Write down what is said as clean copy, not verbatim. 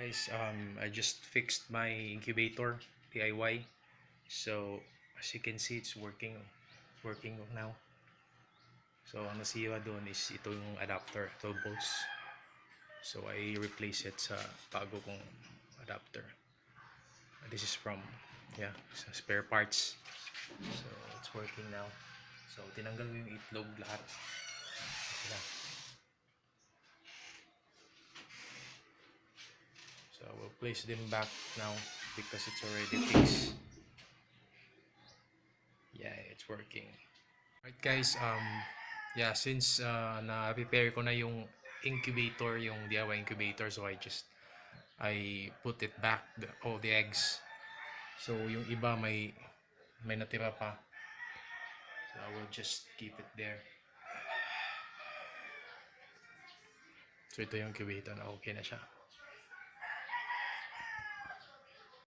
Guys, I just fixed my incubator DIY. So as you can see, it's working now. So ang nasiwa doon is ito yung adapter, 12 volts. So I replace it sa bago kong adapter. This is from sa spare parts. So it's working now. So tinanggal ko yung itlog lahat. Sila. So I will place them back now because it's already fixed. Yeah, it's working. Alright guys, since na-prepare ko na yung incubator, yung DIY incubator, so I put it back, all the eggs. So yung iba may natira pa. So I will just keep it there. So ito yung incubator na okay na siya.